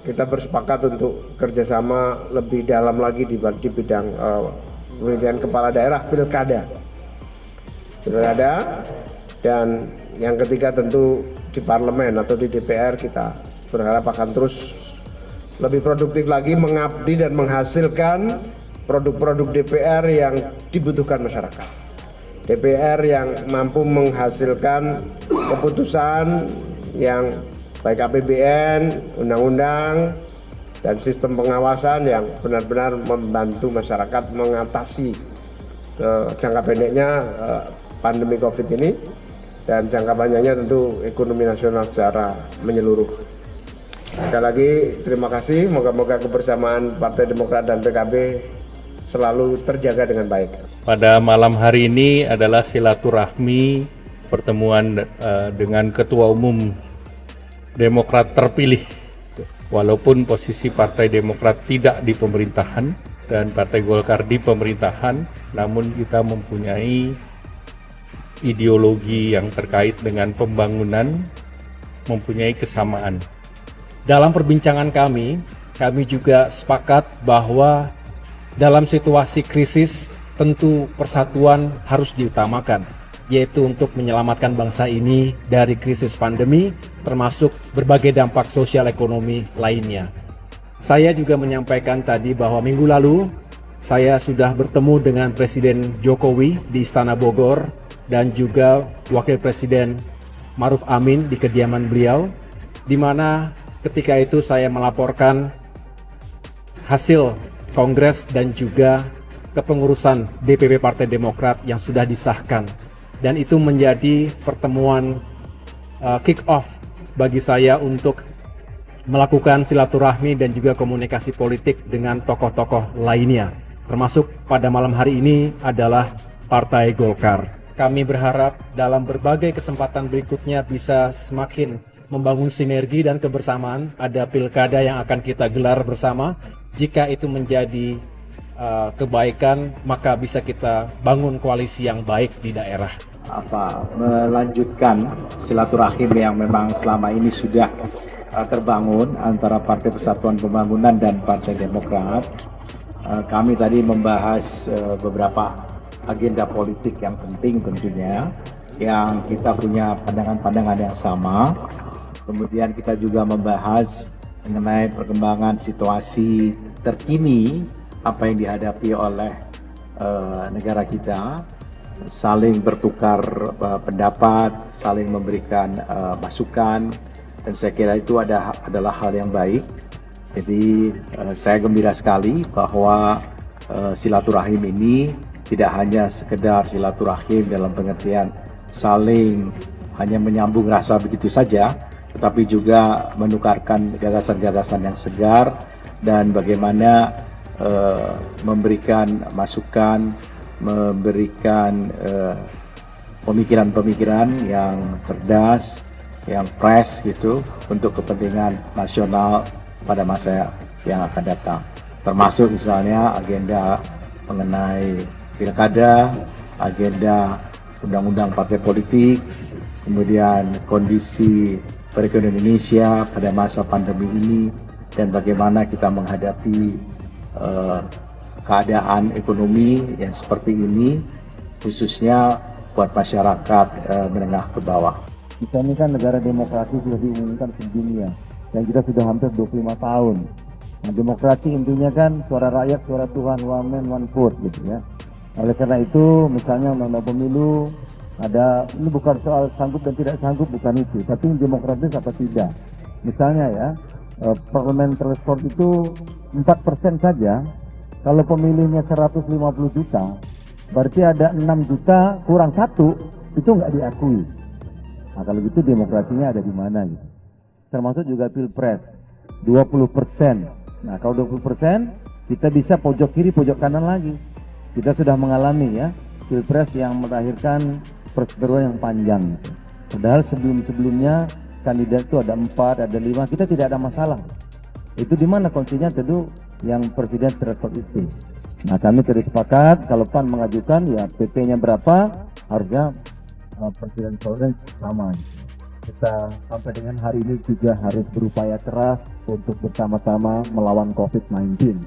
kita bersepakat untuk kerjasama lebih dalam lagi di bidang pemilihan kepala daerah pilkada. Dan yang ketiga tentu di parlemen atau di DPR kita berharap akan terus lebih produktif lagi mengabdi dan menghasilkan produk-produk DPR yang dibutuhkan masyarakat. DPR yang mampu menghasilkan keputusan yang baik APBN, undang-undang, dan sistem pengawasan yang benar-benar membantu masyarakat mengatasi jangka pendeknya pandemi COVID ini, dan jangka panjangnya tentu ekonomi nasional secara menyeluruh. Sekali lagi terima kasih, moga-moga kebersamaan Partai Demokrat dan PKB selalu terjaga dengan baik. Pada malam hari ini adalah silaturahmi pertemuan dengan Ketua Umum Demokrat terpilih. Walaupun posisi Partai Demokrat tidak di pemerintahan dan Partai Golkar di pemerintahan, namun kita mempunyai ideologi yang terkait dengan pembangunan, mempunyai kesamaan. Dalam perbincangan kami juga sepakat bahwa dalam situasi krisis tentu persatuan harus diutamakan, yaitu untuk menyelamatkan bangsa ini dari krisis pandemi, termasuk berbagai dampak sosial ekonomi lainnya. Saya juga menyampaikan tadi bahwa minggu lalu saya sudah bertemu dengan Presiden Jokowi di Istana Bogor dan juga Wakil Presiden Maruf Amin di kediaman beliau, di mana ketika itu saya melaporkan hasil Kongres dan juga kepengurusan DPP Partai Demokrat yang sudah disahkan. Dan itu menjadi pertemuan kick off bagi saya untuk melakukan silaturahmi dan juga komunikasi politik dengan tokoh-tokoh lainnya. Termasuk pada malam hari ini adalah Partai Golkar. Kami berharap dalam berbagai kesempatan berikutnya bisa semakin membangun sinergi dan kebersamaan. Ada pilkada yang akan kita gelar bersama. Jika itu menjadi kebaikan, maka bisa kita bangun koalisi yang baik di daerah. Melanjutkan silaturahim yang memang selama ini sudah terbangun antara Partai Persatuan Pembangunan dan Partai Demokrat. Kami tadi membahas beberapa agenda politik yang penting tentunya, yang kita punya pandangan-pandangan yang sama. Kemudian kita juga membahas mengenai perkembangan situasi terkini, apa yang dihadapi oleh negara kita, saling bertukar pendapat, saling memberikan masukan, dan saya kira itu adalah hal yang baik. Jadi saya gembira sekali bahwa silaturahim ini tidak hanya sekedar silaturahim dalam pengertian saling hanya menyambung rasa begitu saja, tetapi juga menukarkan gagasan-gagasan yang segar dan bagaimana memberikan masukan, memberikan pemikiran-pemikiran yang cerdas, yang fresh gitu untuk kepentingan nasional pada masa yang akan datang. Termasuk misalnya agenda mengenai pilkada, agenda undang-undang partai politik, kemudian kondisi perekonomian Indonesia pada masa pandemi ini, dan bagaimana kita menghadapi keadaan ekonomi yang seperti ini, khususnya buat masyarakat menengah ke bawah. Kita ini kan negara demokrasi sudah diumumkan di dunia, dan kita sudah hampir 25 tahun. Nah, demokrasi intinya kan suara rakyat, suara Tuhan, one man, one vote gitu ya. Oleh karena itu, misalnya undang-undang pemilu, ini bukan soal sanggup dan tidak sanggup, bukan itu, tapi demokratis apa tidak. Misalnya ya, parliamentary threshold itu 4% saja. Kalau pemilihnya 150 juta, berarti ada 6 juta kurang 1, itu nggak diakui. Nah kalau gitu demokrasinya ada di mana gitu. Termasuk juga pilpres, 20%. Nah kalau 20%, kita bisa pojok kiri, pojok kanan lagi. Kita sudah mengalami ya, pilpres yang melahirkan perseteruan yang panjang. Padahal sebelum-sebelumnya kandidat itu ada 4, ada 5, kita tidak ada masalah. Itu di mana kuncinya? Tentu yang presiden threshold itu. Nah kami tadi sepakat kalau PAN mengajukan ya PP-nya berapa, harusnya presiden threshold sama. Kita sampai dengan hari ini juga harus berupaya keras untuk bersama-sama melawan COVID-19.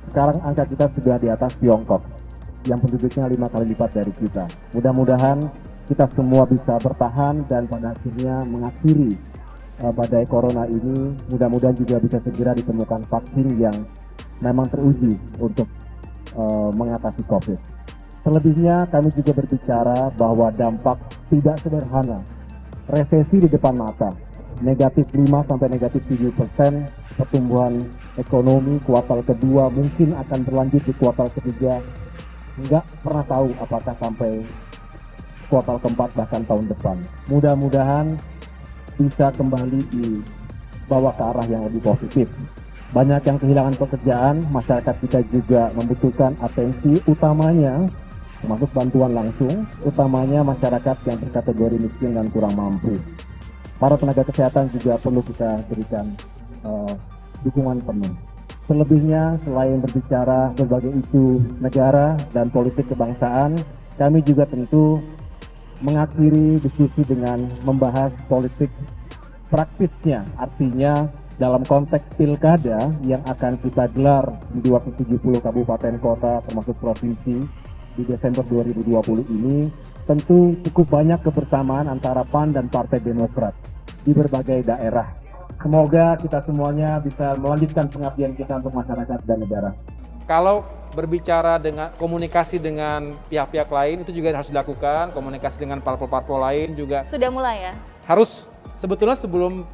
Sekarang angka kita sudah di atas Tiongkok, yang penduduknya 5 kali lipat dari kita. Mudah-mudahan kita semua bisa bertahan dan pada akhirnya mengakhiri badai corona ini. Mudah-mudahan juga bisa segera ditemukan vaksin yang memang teruji untuk mengatasi COVID. Selebihnya kami juga berbicara bahwa dampak tidak sederhana. Resesi di depan mata, negatif 5 sampai negatif 7% pertumbuhan ekonomi kuartal kedua, mungkin akan berlanjut di kuartal ketiga. Nggak pernah tahu apakah sampai kuartal keempat bahkan tahun depan. Mudah-mudahan bisa kembali dibawa ke arah yang lebih positif. Banyak yang kehilangan pekerjaan, masyarakat kita juga membutuhkan atensi utamanya, termasuk bantuan langsung, utamanya masyarakat yang berkategori miskin dan kurang mampu. Para tenaga kesehatan juga perlu kita berikan dukungan penuh. Selebihnya, selain berbicara berbagai isu negara dan politik kebangsaan, kami juga tentu mengakhiri diskusi dengan membahas politik praktisnya, artinya dalam konteks pilkada yang akan kita gelar di 270 kabupaten kota termasuk provinsi di Desember 2020 ini, tentu cukup banyak kebersamaan antara PAN dan Partai Demokrat di berbagai daerah. Semoga kita semuanya bisa melanjutkan pengabdian kita untuk masyarakat dan negara. Kalau berbicara dengan komunikasi dengan pihak-pihak lain itu juga harus dilakukan, komunikasi dengan parpol-parpol lain juga Sudah mulai ya? harus. Sebetulnya sebelum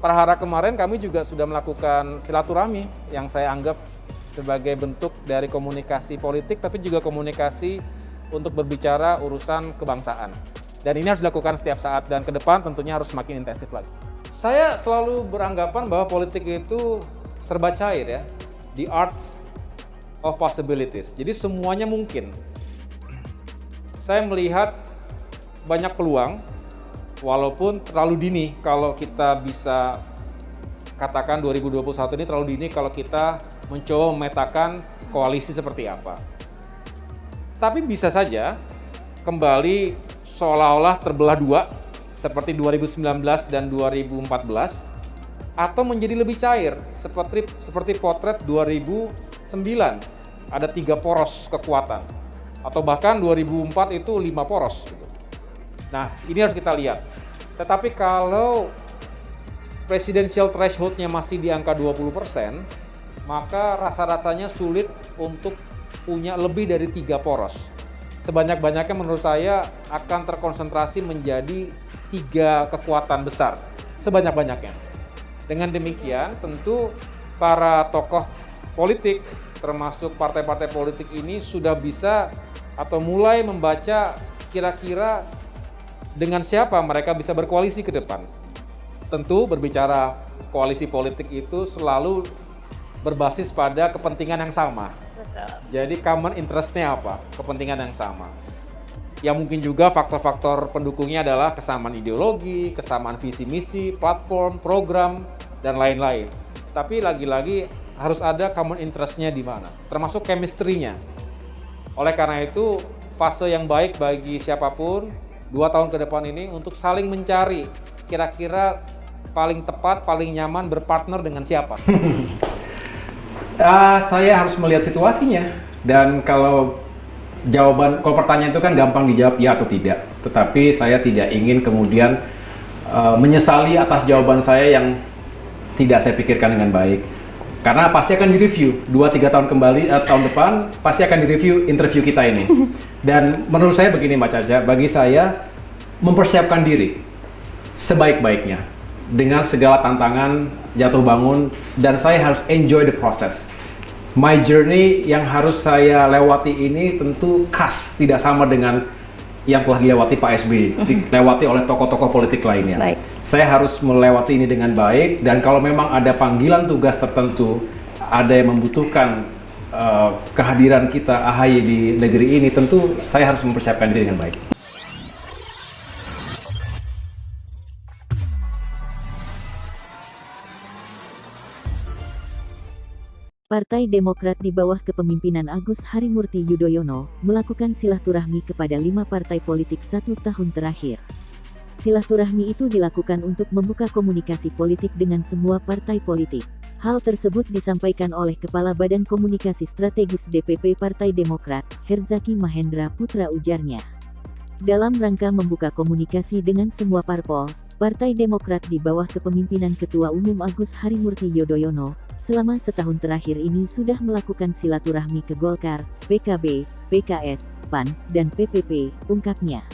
Prahara kemarin kami juga sudah melakukan silaturahmi yang saya anggap sebagai bentuk dari komunikasi politik, tapi juga komunikasi untuk berbicara urusan kebangsaan. Dan ini harus dilakukan setiap saat, dan ke depan tentunya harus semakin intensif lagi. Saya selalu beranggapan bahwa politik itu serba cair ya, the art of possibilities. Jadi semuanya mungkin. Saya melihat banyak peluang, walaupun terlalu dini kalau kita bisa katakan 2021 ini terlalu dini kalau kita mencoba memetakan koalisi seperti apa. Tapi bisa saja kembali seolah-olah terbelah dua seperti 2019 dan 2014, atau menjadi lebih cair seperti potret 2009, ada 3 poros kekuatan, atau bahkan 2004 itu 5 poros. Nah, ini harus kita lihat. Tetapi kalau presidential threshold-nya masih di angka 20%, maka rasa-rasanya sulit untuk punya lebih dari 3 poros. Sebanyak-banyaknya menurut saya akan terkonsentrasi menjadi 3 kekuatan besar, sebanyak-banyaknya. Dengan demikian, tentu para tokoh politik, termasuk partai-partai politik ini sudah bisa atau mulai membaca kira-kira dengan siapa mereka bisa berkoalisi ke depan. Tentu berbicara koalisi politik itu selalu berbasis pada kepentingan yang sama. Betul. Jadi common interest-nya apa? Kepentingan yang sama. Yang mungkin juga faktor-faktor pendukungnya adalah kesamaan ideologi, kesamaan visi misi, platform, program, dan lain-lain. Tapi lagi-lagi harus ada common interest-nya di mana, termasuk chemistry-nya. Oleh karena itu, fase yang baik bagi siapapun 2 tahun ke depan ini untuk saling mencari kira-kira paling tepat, paling nyaman berpartner dengan siapa. Saya harus melihat situasinya, dan kalau pertanyaan itu kan gampang dijawab ya atau tidak, tetapi saya tidak ingin kemudian menyesali atas jawaban saya yang tidak saya pikirkan dengan baik, karena pasti akan direview 2-3 tahun tahun depan pasti akan direview interview kita ini. Dan menurut saya begini Mbak Caca, bagi saya mempersiapkan diri sebaik-baiknya dengan segala tantangan jatuh bangun, dan saya harus enjoy the process. My journey yang harus saya lewati ini tentu khas, tidak sama dengan yang telah dilewati Pak SBY, dilewati oleh tokoh-tokoh politik lainnya. Baik. Saya harus melewati ini dengan baik, dan kalau memang ada panggilan tugas tertentu, ada yang membutuhkan kehadiran kita AHY di negeri ini, tentu saya harus mempersiapkan diri dengan baik. Partai Demokrat di bawah kepemimpinan Agus Harimurti Yudhoyono melakukan silaturahmi kepada 5 partai politik 1 tahun terakhir. Silaturahmi itu dilakukan untuk membuka komunikasi politik dengan semua partai politik. Hal tersebut disampaikan oleh Kepala Badan Komunikasi Strategis DPP Partai Demokrat, Herzaki Mahendra Putra, ujarnya. Dalam rangka membuka komunikasi dengan semua parpol, Partai Demokrat di bawah kepemimpinan Ketua Umum Agus Harimurti Yudhoyono, selama setahun terakhir ini sudah melakukan silaturahmi ke Golkar, PKB, PKS, PAN, dan PPP, ungkapnya.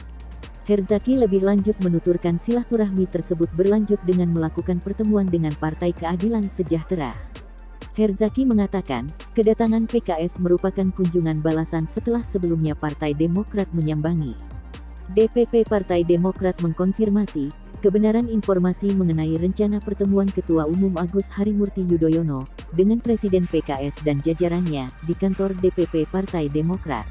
Herzaki lebih lanjut menuturkan silaturahmi tersebut berlanjut dengan melakukan pertemuan dengan Partai Keadilan Sejahtera. Herzaki mengatakan, kedatangan PKS merupakan kunjungan balasan setelah sebelumnya Partai Demokrat menyambangi. DPP Partai Demokrat mengkonfirmasi kebenaran informasi mengenai rencana pertemuan Ketua Umum Agus Harimurti Yudhoyono dengan Presiden PKS dan jajarannya di kantor DPP Partai Demokrat.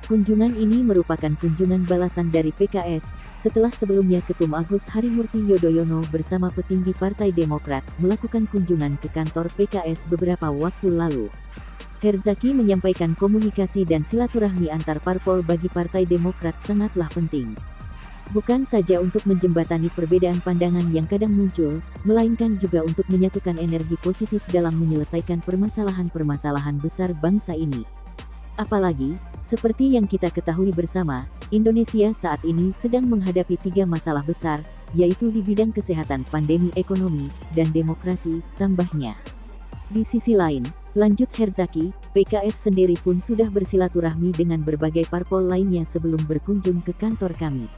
Kunjungan ini merupakan kunjungan balasan dari PKS, setelah sebelumnya Ketum Agus Harimurti Yudhoyono bersama petinggi Partai Demokrat melakukan kunjungan ke kantor PKS beberapa waktu lalu. Herzaki menyampaikan komunikasi dan silaturahmi antar parpol bagi Partai Demokrat sangatlah penting. Bukan saja untuk menjembatani perbedaan pandangan yang kadang muncul, melainkan juga untuk menyatukan energi positif dalam menyelesaikan permasalahan-permasalahan besar bangsa ini. Apalagi, seperti yang kita ketahui bersama, Indonesia saat ini sedang menghadapi 3 masalah besar, yaitu di bidang kesehatan, pandemi ekonomi, dan demokrasi, tambahnya. Di sisi lain, lanjut Herzaki, PKS sendiri pun sudah bersilaturahmi dengan berbagai parpol lainnya sebelum berkunjung ke kantor kami.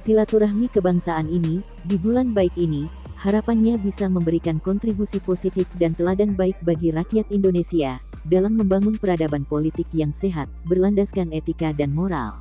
Silaturahmi kebangsaan ini, di bulan baik ini, harapannya bisa memberikan kontribusi positif dan teladan baik bagi rakyat Indonesia, dalam membangun peradaban politik yang sehat, berlandaskan etika dan moral.